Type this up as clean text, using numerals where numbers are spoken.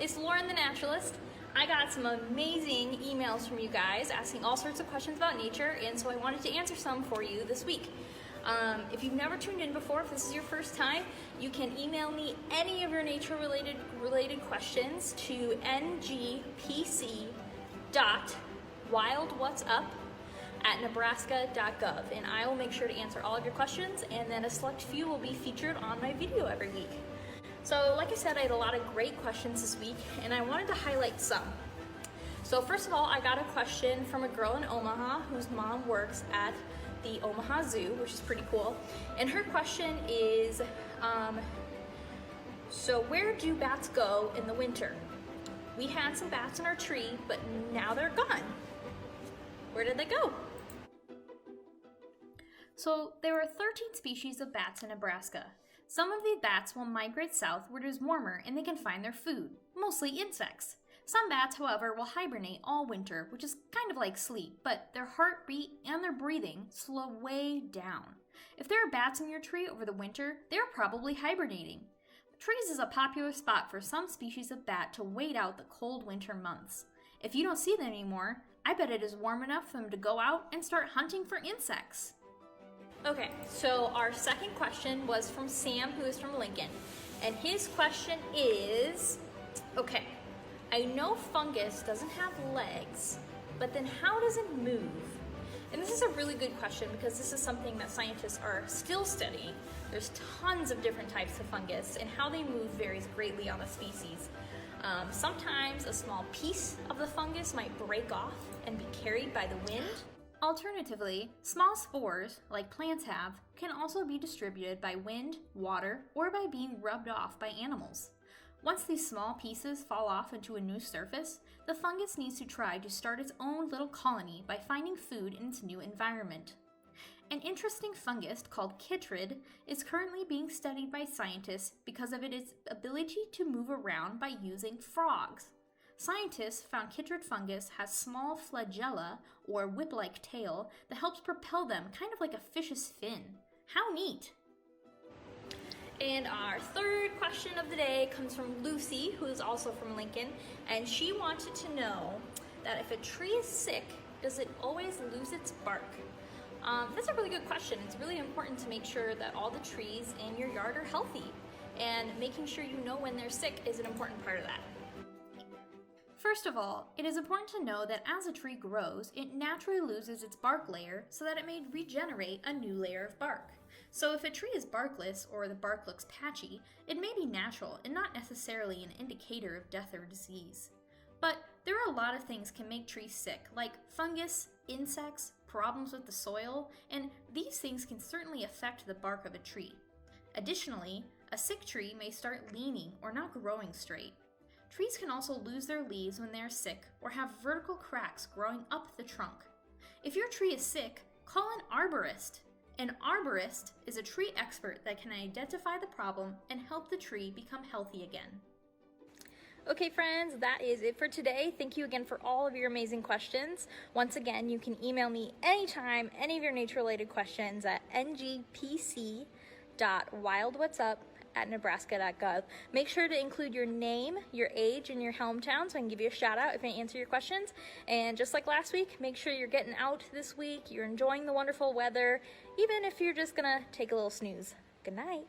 It's Lauren the Naturalist. I got some amazing emails from you guys asking all sorts of questions about nature, and so I wanted to answer some for you this week. If you've never tuned in before, if this is your first time, you can email me any of your nature-related questions to ngpc.wildwhatsup@nebraska.gov, and I will make sure to answer all of your questions, and then a select few will be featured on my video every week. So like I said, I had a lot of great questions this week, and I wanted to highlight some. So first of all, I got a question from a girl in Omaha whose mom works at the Omaha Zoo, which is pretty cool. And her question is, so where do bats go in the winter? We had some bats in our tree, but now they're gone. Where did they go? So there are 13 species of bats in Nebraska. Some of these bats will migrate south where it is warmer and they can find their food, mostly insects. Some bats, however, will hibernate all winter, which is kind of like sleep, but their heartbeat and their breathing slow way down. If there are bats in your tree over the winter, they are probably hibernating. Trees is a popular spot for some species of bat to wait out the cold winter months. If you don't see them anymore, I bet it is warm enough for them to go out and start hunting for insects. Okay, so our second question was from Sam, who is from Lincoln. And his question is, okay, I know fungus doesn't have legs, but then how does it move? And this is a really good question because this is something that scientists are still studying. There's tons of different types of fungus, and how they move varies greatly on the species. Sometimes a small piece of the fungus might break off and be carried by the wind. Alternatively, small spores, like plants have, can also be distributed by wind, water, or by being rubbed off by animals. Once these small pieces fall off into a new surface, the fungus needs to try to start its own little colony by finding food in its new environment. An interesting fungus called chytrid is currently being studied by scientists because of its ability to move around by using frogs. Scientists found chytrid fungus has small flagella, or whip-like tail, that helps propel them, kind of like a fish's fin. How neat! And our third question of the day comes from Lucy, who is also from Lincoln, and she wanted to know that if a tree is sick, does it always lose its bark? That's a really good question. It's really important to make sure that all the trees in your yard are healthy, and making sure you know when they're sick is an important part of that. First of all, it is important to know that as a tree grows, it naturally loses its bark layer so that it may regenerate a new layer of bark. So if a tree is barkless or the bark looks patchy, it may be natural and not necessarily an indicator of death or disease. But there are a lot of things can make trees sick, like fungus, insects, problems with the soil, and these things can certainly affect the bark of a tree. Additionally, a sick tree may start leaning or not growing straight. Trees can also lose their leaves when they are sick or have vertical cracks growing up the trunk. If your tree is sick, call an arborist. An arborist is a tree expert that can identify the problem and help the tree become healthy again. Okay friends, that is it for today. Thank you again for all of your amazing questions. Once again, you can email me anytime, any of your nature-related questions at ngpc.wildwhatsup@nebraska.gov. Make sure to include your name, your age, and your hometown so I can give you a shout out if I answer your questions. And just like last week, make sure you're getting out this week, you're enjoying the wonderful weather, even if you're just gonna take a little snooze. Good night.